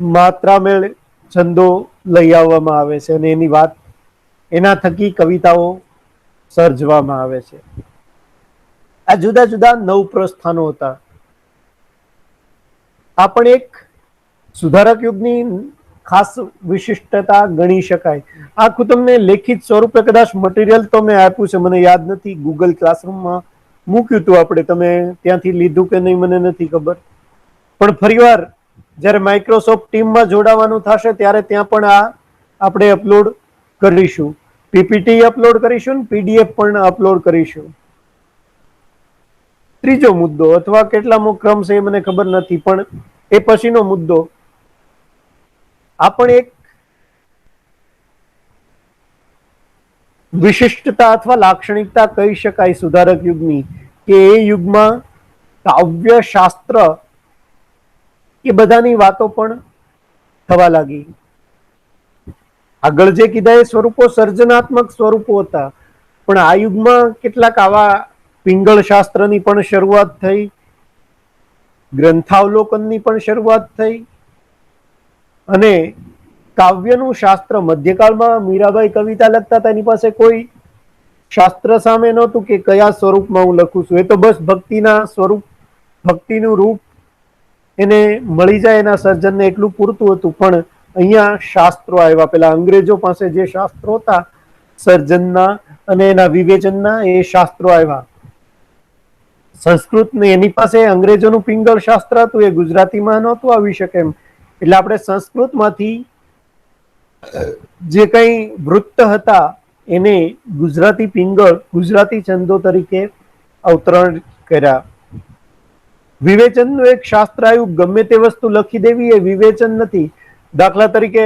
માત્રામેળ છંદો લઈ આવવામાં આવે છે અને એની વાત એના થકી કવિતાઓ સર્જવામાં આવે છે. આ જુદા જુદા 9 પ્રસ્થાનો હતા. આ પણ એક સુધારક યુગની ખાસ વિશિષ્ટતા ગણી શકાય. આખું તમને લેખિત સ્વરૂપે કદાચ મટીરિયલ તો મેં આપ્યું છે, મને યાદ નથી, ગૂગલ ક્લાસરૂમમાં મૂક્યું હતું આપણે, તમે ત્યાંથી લીધું કે નહીં મને નથી ખબર. પણ ફરીવાર જ્યારે માઇક્રોસોફ્ટ ટીમમાં જોડાવાનું થશે ત્યારે ત્યાં પણ આ આપણે અપલોડ કરીશું. પીપીટી અપલોડ કરીશું, પીડીએફ પણ અપલોડ કરીશું. ત્રીજો મુદ્દો અથવા કેટલામો ક્રમ છે એ મને ખબર નથી, પણ એ પછીનો મુદ્દો આ પણ એક વિશિષ્ટતા અથવા લાક્ષણિકતા કહી શકાય સુધારક યુગની, કે એ યુગમાં કાવ્ય શાસ્ત્ર એ બધાની વાતો પણ થવા લાગી. આગળ જે કીધા એ સ્વરૂપો સર્જનાત્મક સ્વરૂપો હતા, પણ આ યુગમાં કેટલાક આવા પિંગળ શાસ્ત્રની પણ શરૂઆત થઈ, ગ્રંથાવલોકનની પણ શરૂઆત થઈ અને કાવ્યનું શાસ્ત્ર. મધ્યકાળમાં મીરાબાઈ કવિતા લખતા હતા, એની પાસે કોઈ શાસ્ત્ર સામે નહોતું કે કયા સ્વરૂપમાં હું લખું છું. એ તો બસ ભક્તિના સ્વરૂપ, ભક્તિનું રૂપ એને મળી જાય એના સર્જનને એટલું પૂરતું હતું. પણ અહીંયા શાસ્ત્રો આવ્યા. પેલા અંગ્રેજો પાસે જે શાસ્ત્રો હતા સર્જનના અને એના વિવેચનના, એ શાસ્ત્રો આવ્યા. સંસ્કૃત ને એની પાસે અંગ્રેજોનું પિંગળ શાસ્ત્ર હતું, એ ગુજરાતીમાં નહોતું આવી શકે એમ. એટલે આપણે સંસ્કૃતમાંથી જે કઈ વૃત્ત હતા એને ગુજરાતી પિંગળ, ગુજરાતી છંદો તરીકે અવતરણ કર્યા. વિવેચનનું એક શાસ્ત્ર આવ્યું. ગમે તે વસ્તુ લખી દેવી એ વિવેચન નથી. દાખલા તરીકે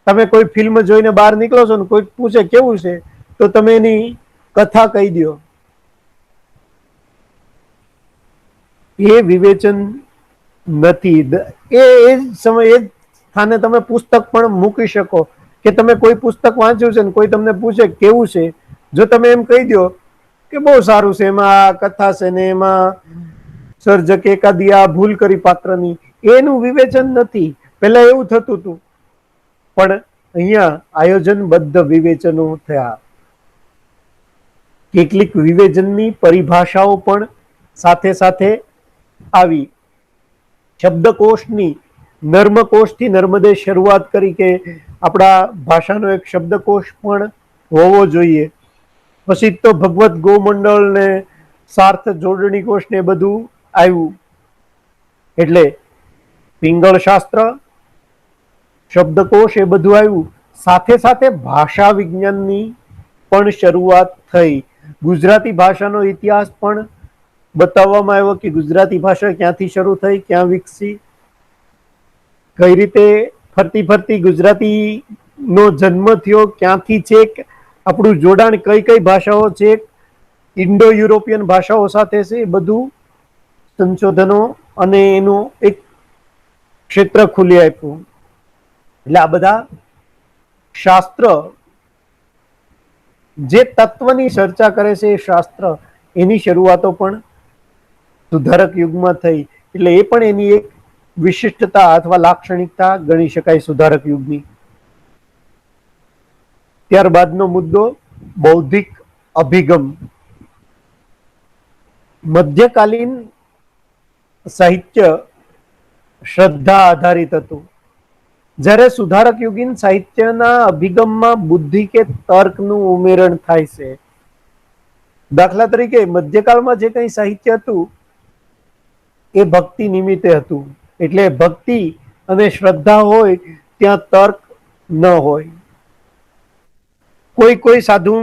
તમે કોઈ ફિલ્મ જોઈને બહાર નીકળો છો ને કોઈ પૂછે કેવું છે, તો તમે એની કથા કહી દો. એ વિવેચન નથી. એ સમય એ સ્થાને તમે પુસ્તક પણ મૂકી શકો કે તમે કોઈ પુસ્તક વાંચ્યું છે ને કોઈ તમને પૂછે કેવું છે, જો તમે એમ કહી દો કે બહુ સારું છે, એમાં આ કથા છે ને એમાં સર્જક એકાદી આ ભૂલ કરી પાત્રની, એનું વિવેચન નથી. પેલા એવું થતું હતું, પણ અહીંયા આયોજનબદ્ધ વિવેચનો થયા. કેટલીક વિવેચનની પરિભાષાઓ પણ સાથે સાથે આવી. શબ્દકોશની નર્મકોશથી નર્મદે શરૂઆત કરી કે આપણા ભાષાનો એક શબ્દકોશ પણ હોવો જોઈએ. પછી તો ભગવત ગોમંડળ ને સાર્થ જોડણી કોશ ને બધું આવ્યું. એટલે પિંગળ શાસ્ત્ર, શબ્દકોશ એ બધું આવ્યું. સાથે સાથે ભાષા વિજ્ઞાનની પણ શરૂઆત થઈ. ગુજરાતી ભાષાનો ઇતિહાસ પણ બતાવવામાં આવ્યો કે ગુજરાતી ભાષા ક્યાંથી શરૂ થઈ, ક્યાં વિકસી, કઈ રીતે ફરતી ફરતી ગુજરાતી નો જન્મ થયો, ક્યાંથી છે, આપણું જોડાણ કઈ કઈ ભાષાઓ છે, ઇન્ડો યુરોપિયન ભાષાઓ સાથે છે, એ બધું સંશોધનો અને એનું એક ક્ષેત્ર ખુલી આપ્યું. એટલે આ બધા શાસ્ત્ર જે તત્વની ચર્ચા કરે છે, એ શાસ્ત્ર એની શરૂઆતો પણ સુધારક યુગમાં થઈ. એટલે એ પણ એની એક વિશિષ્ટતા અથવા લાક્ષણિકતા ગણી શકાય સુધારક યુગની. ત્યારબાદનો મુદ્દો બૌદ્ધિક અભિગમ. મધ્યકાલીન સાહિત્ય શ્રદ્ધા આધારિત હતું, જ્યારે સુધારક યુગીન સાહિત્યના અભિગમમાં બુદ્ધિ કે તર્કનું ઉમેરણ થાય છે. દાખલા તરીકે મધ્યકાળમાં જે કંઈ સાહિત્ય હતું એ ભક્તિ નિમિત્તે હતું. એટલે ભક્તિ અને શ્રદ્ધા હોય ત્યાં તર્ક ન હોય. કોઈ કોઈ સાધુ,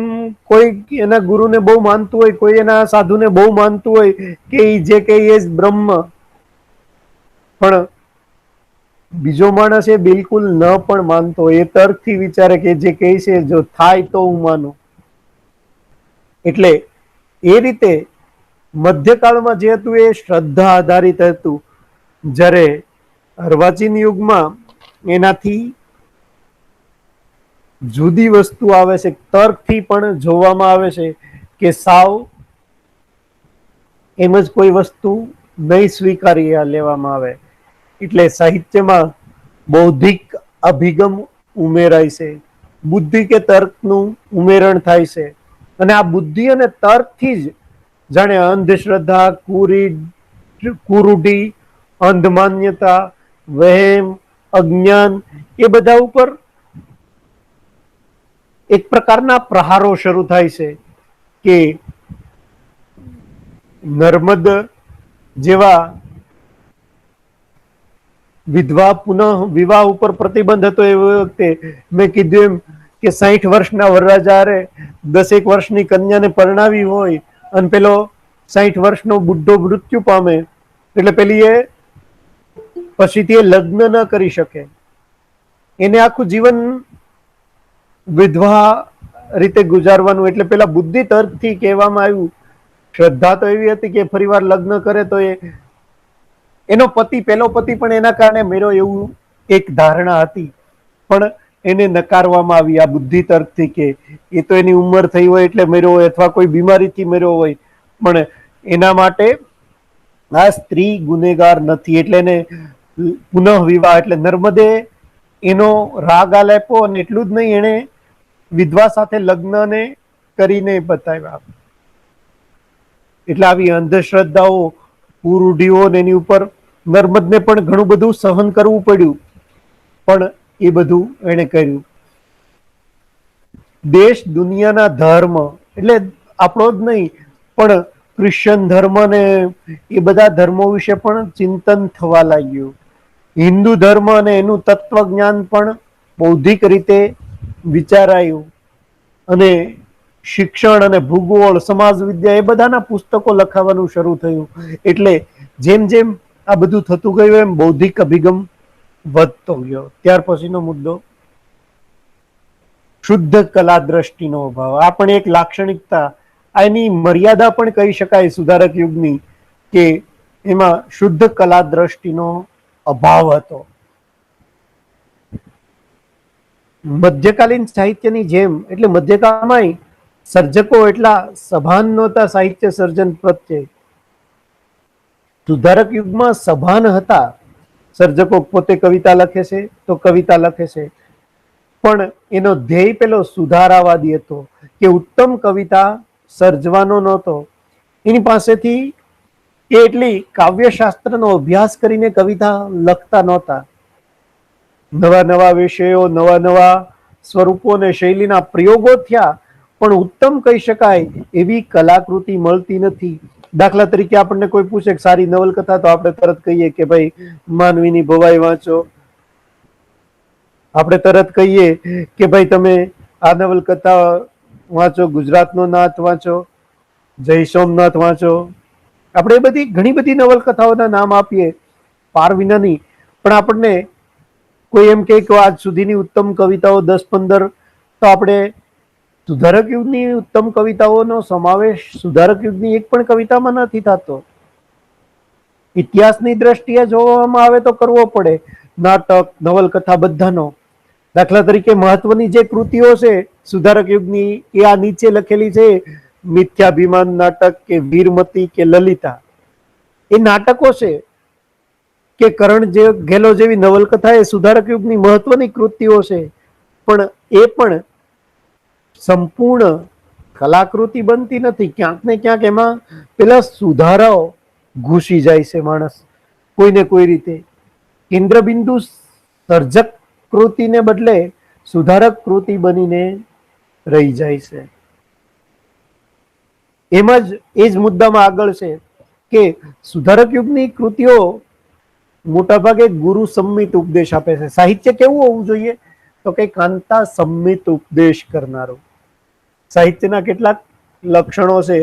કોઈ એના ગુરુને બહુ માનતું હોય, કોઈ એના સાધુને બહુ માનતું હોય કે જે કઈ એ બ્રહ્મ, પણ બીજો માણસ એ બિલકુલ ન પણ માનતો, એ તર્કથી વિચારે કે જે કહે છે જો થાય તો હું માનું. એટલે એ રીતે મધ્યકાળમાં જે હતું એ શ્રદ્ધા આધારિત હતું, જ્યારે અર્વાચીન યુગમાં એનાથી જુદી વસ્તુ આવે છે. તર્કથી પણ જોવામાં આવે છે કે સાવ એમ જ કોઈ વસ્તુ નહીં સ્વીકારી લેવામાં આવે. એટલે સાહિત્યમાં બૌદ્ધિક અભિગમ ઉમેરાય છે, બુદ્ધિ કે તર્કનું ઉમેરણ થાય છે. અને આ બુદ્ધિ અને તર્કથી જ જાણે અંધશ્રદ્ધા, કુરૂઢિ, અંધમાન્યતા, વહેમ, અજ્ઞાન એ બધા ઉપર એક પ્રકારના પ્રહારો શરૂ થાય છે કે નર્મદ જેવા વિધવા પુનઃ વિવાહ ઉપર પ્રતિબંધ હતો એ વખતે મેં કીધું એમ કે 60 વર્ષના વરરાજારે 10 વર્ષની કન્યાને પરણાવી હોય અને પેલો 60 વર્ષનો બુઢો મૃત્યુ પામે, એટલે પેલી એ પછીથી એ લગ્ન ન કરી શકે. એને આખું જીવન વિધવા રીતે ગુજારવાનું. એટલે પેલા બુદ્ધિ તર્કથી કહેવામાં આવ્યું. શ્રદ્ધા તો એવી હતી કે ફરીવાર લગ્ન કરે તો એનો પતિ, પેલો પતિ પણ એના કારણે મેરો, એવું એક ધારણા હતી. પણ એને નકારવામાં આવી આ બુદ્ધિ તર્કથી કે એ તો એની ઉંમર થઈ હોય એટલે મેરો હોય, અથવા કોઈ બીમારીથી મેરો હોય, પણ એના માટે આ સ્ત્રી ગુનેગાર નથી. એટલે એને પુનઃ વિવાહ, એટલે નર્મદે એનો રાગ આલેપો, અને એટલું જ નહીં, એને વિધવા સાથે લગ્નને કરીને બતાવ્યા. એટલે આવી અંધશ્રદ્ધાઓ, કુરૂઢિઓ એની ઉપર નર્મદને પણ ઘણું બધું સહન કરવું પડ્યું, પણ એ બધું એને કર્યું. દેશ દુનિયાના ધર્મ, એટલે આપણો જ નહીં પણ ક્રિશ્ચન ધર્મ ને એ બધા ધર્મો વિશે પણ ચિંતન થવા લાગ્યું. હિન્દુ ધર્મ અને એનું તત્વજ્ઞાન પણ બૌદ્ધિક રીતે વિચારાયું, અને શિક્ષણ અને ભૂગોળ, સમાજ વિદ્યા એ બધાના પુસ્તકો લખાવાનું શરૂ થયું. એટલે જેમ જેમ આ બધું થતું ગયું એમ બૌદ્ધિક અભિગમ વધતો ગયો. ત્યાર પછીનો મુદ્દો શુદ્ધ કલા દ્રષ્ટિનો અભાવ, આ પણ એક લાક્ષણિકતા, આની મર્યાદા પણ કહી શકાય સુધારક યુગની, કે એમાં શુદ્ધ કલા દ્રષ્ટિનો અભાવ હતો. મધ્યકાલીન સાહિત્યની જેમ, એટલે મધ્યકાળમાં સર્જકો એટલા સભાન નહોતા સાહિત્ય સર્જન પ્રત્યે. સુધારક યુગમાં સભાન હતા. સર્જકો પોતે કવિતા લખે છે તો કવિતા લખે છે, પણ એનો ધ્યેય પેલો સુધારાવાદી હતો, કે ઉત્તમ કવિતા સર્જવાનો નહોતો. એની પાસેથી એટલી કાવ્યશાસ્ત્રનો અભ્યાસ કરીને કવિતા લખતા નહોતા. નવા નવા વિષયો, નવા નવા સ્વરૂપો અને શૈલીના પ્રયોગો થયા, પણ ઉત્તમ કહી શકાય એવી કલાકૃતિ મળતી નથી. દાખલા તરીકે આપણને કોઈ પૂછે કે સારી નવલકથા, તો આપણે તરત કહીએ કે ભાઈ માનવીની ભવાઈ વાંચો. આપણે તરત કહીએ કે ભાઈ તમે આ નવલકથા વાંચો, ગુજરાતનો નાથ વાંચો, જય સોમનાથ વાંચો. આપણે બધી ઘણી બધી નવલકથાઓના નામ આપીએ પાર વિનાની, પણ આપણને કોઈ એમ કે આજ સુધીની ઉત્તમ કવિતાઓ 10-15, તો આપણે સુધારક યુગની ઉત્તમ કવિતાઓનો સમાવેશ સુધારક યુગની એક પણ કવિતામાં નથી થતો. ઇતિહાસની દ્રષ્ટિએ જોવામાં આવે તો કરવો પડે, નાટક, નવલકથા બધાનો. દાખલા તરીકે મહત્વની જે કૃતિઓ છે સુધારક યુગની, એ આ નીચે લખેલી છે: મિથ્યાભિમાન નાટક, કે વીરમતી, કે લલિતા. એ નાટકો છે. કે કરણ ગેલો જેવી નવલકથા એ સુધારક યુગની મહત્વની કૃતિઓ છે, પણ એ પણ સંપૂર્ણ કલાકૃતિ બનતી નથી. ક્યાંક ને ક્યાંક એમાં પેલા સુધારાઓ ઘૂસી જાય છે માણસ કોઈને કોઈ રીતે. કેન્દ્રબિંદુ સર્જક કૃતિને બદલે સુધારક કૃતિ બનીને રહી જાય છે. એમ જ એ જ મુદ્દામાં આગળ છે કે સુધારક યુગની કૃતિઓ મોટાભાગે ગુરુ સંમિત ઉપદેશ આપે છે. સાહિત્ય કેવું હોવું જોઈએ? તો કે કાંતા સંમિત ઉપદેશ કરનારું. સાહિત્યના કેટલાક લક્ષણો છે,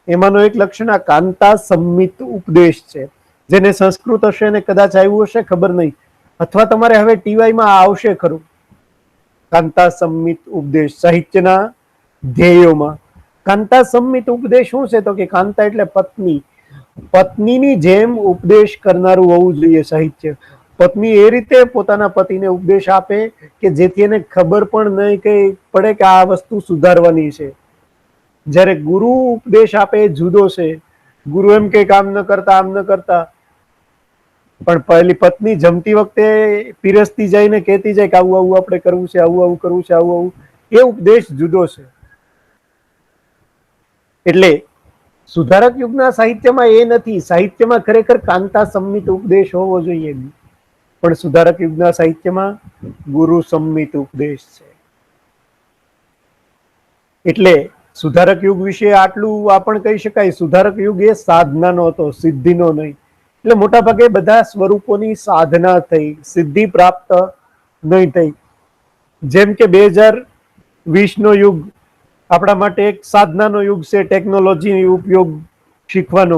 એમાંનો એક લક્ષણ આ કાંતા સંમિત ઉપદેશ છે, જેને સંસ્કૃત હશે અને કદાચ આવ્યું હશે, ખબર નહીં, અથવા તમારે હવે ટીવાયમાં આવશે ખરું. કાંતા સંમિત ઉપદેશ સાહિત્યના ધ્યેયોમાં. કાંતા સંમિત ઉપદેશ શું છે? તો કે કાંતા એટલે પત્ની. પત્નીની જેમ ઉપદેશ કરનારું હોવું જોઈએ સાહિત્ય. પત્ની એ રીતે પોતાના પતિને ઉપદેશ આપે કે જેથી એને ખબર પણ નહીં કે પડે કે આ વસ્તુ સુધારવાની છે. જ્યારે ગુરુ ઉપદેશ આપે એ જુદો છે. ગુરુ એમ કે આમ ન કરતા, આમ ન કરતા, પણ પહેલી પત્ની જમતી વખતે પીરસતી જાય ને કહેતી જાય કે આવું આવું આપણે કરવું છે, આવું આવું કરવું છે, આવું આવું. એ ઉપદેશ જુદો છે. એટલે સુધારક યુગના સાહિત્યમાં એ નથી. સાહિત્યમાં ખરેખર કાંતા સંમિત ઉપદેશ હોવો જોઈએ, પણ સુધારક યુગના સાહિત્યમાં ગુરુ સંમિત ઉપદેશ છે. એટલે સુધારક યુગ વિશે આટલું આ પણ કહી શકાય, સુધારક યુગ એ સાધનાનો હતો, સિદ્ધિનો નહીં. એટલે મોટા ભાગે બધા સ્વરૂપોની સાધના થઈ, સિદ્ધિ પ્રાપ્ત નહીં થઈ. જેમ કે 2020નો યુગ આપણા માટે એક સાધનાનો યુગ છે, ટેકનોલોજી ઉપયોગ શીખવાનો.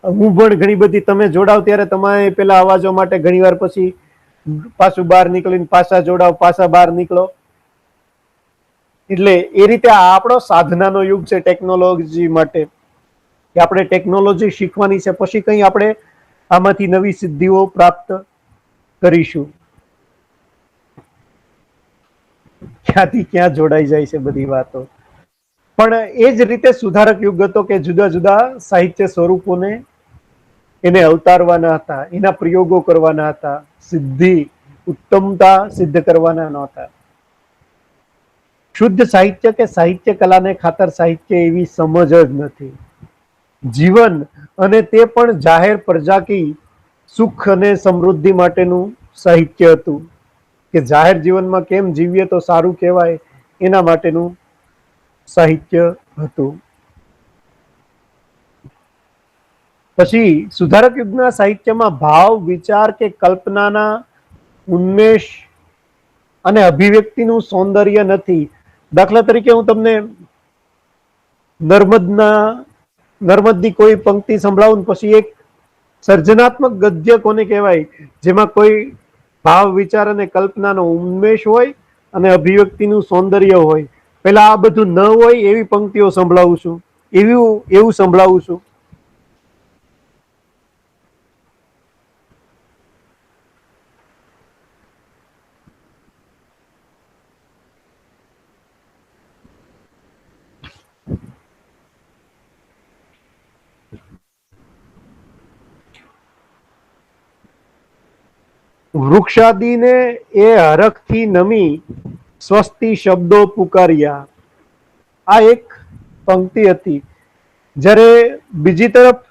હું પણ ઘણી બધી, તમે જોડાવ ત્યારે તમારે પેલા અવાજો માટે ઘણી વાર પછી પાછું બહાર નીકળીને પાછા જોડાવ, પાછા બહાર નીકળો. એટલે એ રીતે આ આપણો સાધનાનો યુગ છે ટેકનોલોજી માટે, કે આપણે ટેકનોલોજી શીખવાની છે, પછી કંઈ આપણે આમાંથી નવી સિદ્ધિઓ પ્રાપ્ત કરીશું. ક્યાંથી ક્યાં જોડાઈ જાય છે બધી વાતો. પણ એ જ રીતે સુધારક યુગ હતો કે જુદા જુદા સાહિત્ય સ્વરૂપોને એને અવતારવાના હતા, એના પ્રયોગો કરવાના હતા, સિદ્ધિ ઉત્તમતા સિદ્ધ કરવાના નહોતા. શુદ્ધ સાહિત્ય કે સાહિત્ય કલાને ખાતર સાહિત્ય એવી સમજ જ નથી. જીવન, અને તે પણ જાહેર પ્રજા કી સુખ અને સમૃદ્ધિ માટેનું સાહિત્ય હતું, કે જાહેર જીવનમાં કેમ જીવીએ તો સારું કહેવાય એના માટેનું સાહિત્ય હતું. પછી સુધારક યુગના સાહિત્યમાં ભાવ, વિચાર કે કલ્પનાના ઉન્મેષ અને અભિવ્યક્તિનું સૌંદર્ય નથી. દાખલા તરીકે હું તમને નર્મદની કોઈ પંક્તિ સંભળાવું, પછી એક સર્જનાત્મક ગદ્ય કોને કહેવાય, જેમાં કોઈ ભાવ, વિચાર અને કલ્પનાનો ઉન્મેષ હોય અને અભિવ્યક્તિનું સૌંદર્ય હોય. પેલા આ બધું ન હોય એવી પંક્તિઓ સંભળાવું છું, એવું સંભળાવું છું. વૃક્ષાદિને એ હરખથી નમી સ્વસ્તિ શબ્દો પુકાર્યા. આ એક પંક્તિ હતી. જ્યારે બીજી તરફ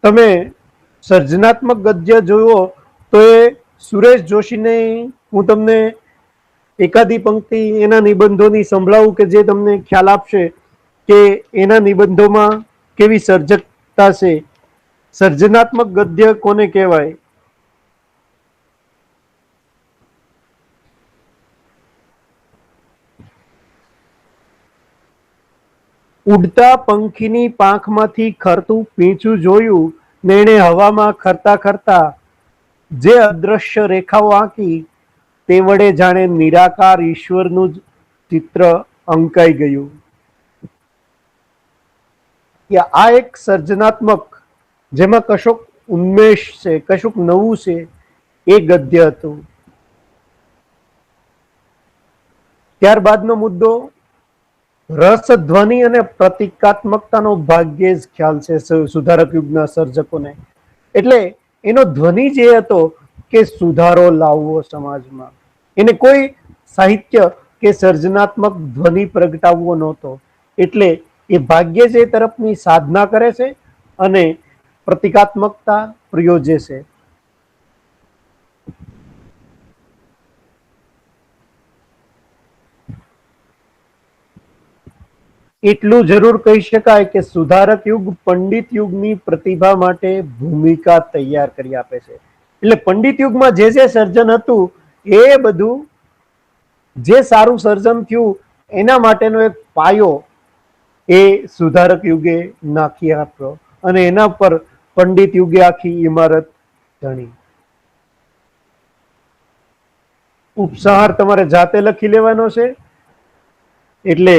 તમે સર્જનાત્મક ગદ્ય જુઓ તો એ સુરેશ જોશીને હું તમને એકાદી પંક્તિ એના નિબંધોની સંભળાવું કે જે તમને ખ્યાલ આપશે કે એના નિબંધોમાં કેવી સર્જકતા છે. સર્જનાત્મક ગદ્ય કોને કહેવાય? ઉડતા પંખીની પાંખમાંથી ખરતું પીંછું જોયું ને એણે હવામાં ખરતા ખરતા જે અદ્રશ્ય રેખાઓ આંકી તે વડે જાણે નિરાકાર ઈશ્વરનું જ ચિત્ર અંકાઈ ગયું. આ એક સર્જનાત્મક, જેમાં કશોક ઉન્મેષ છે, કશુંક નવું છે, એ ગદ્ય હતું. ત્યારબાદનો મુદ્દો રસ, ધ્વનિ અને પ્રતિકાત્મકતાનો ભાગ્યે જ ખ્યાલ છે સુધારક યુગના સર્જકોને. એટલે એનો ધ્વનિ જે હતો કે સુધારો લાવવો સમાજમાં, એને કોઈ સાહિત્ય કે સર્જનાત્મક ધ્વનિ પ્રગટાવવો નહોતો. એટલે એ ભાગ્યે જ એ તરફની સાધના કરે છે અને પ્રતિકાત્મકતા પ્રયોજે છે. એટલું જરૂર કહી શકાય કે સુધારક યુગ પંડિત યુગની પ્રતિભા માટે ભૂમિકા તૈયાર કરી આપે છે. એટલે પંડિત યુગમાં જે જે સર્જન હતું એ બધું, જે સારું સર્જન થયું એના માટેનો એક પાયો એ સુધારક યુગે નાખી આપ્યો અને એના પર પંડિત યુગે આખી ઇમારત ધણી. ઉપસંહાર તમારે જાતે લખી લેવાનો છે. એટલે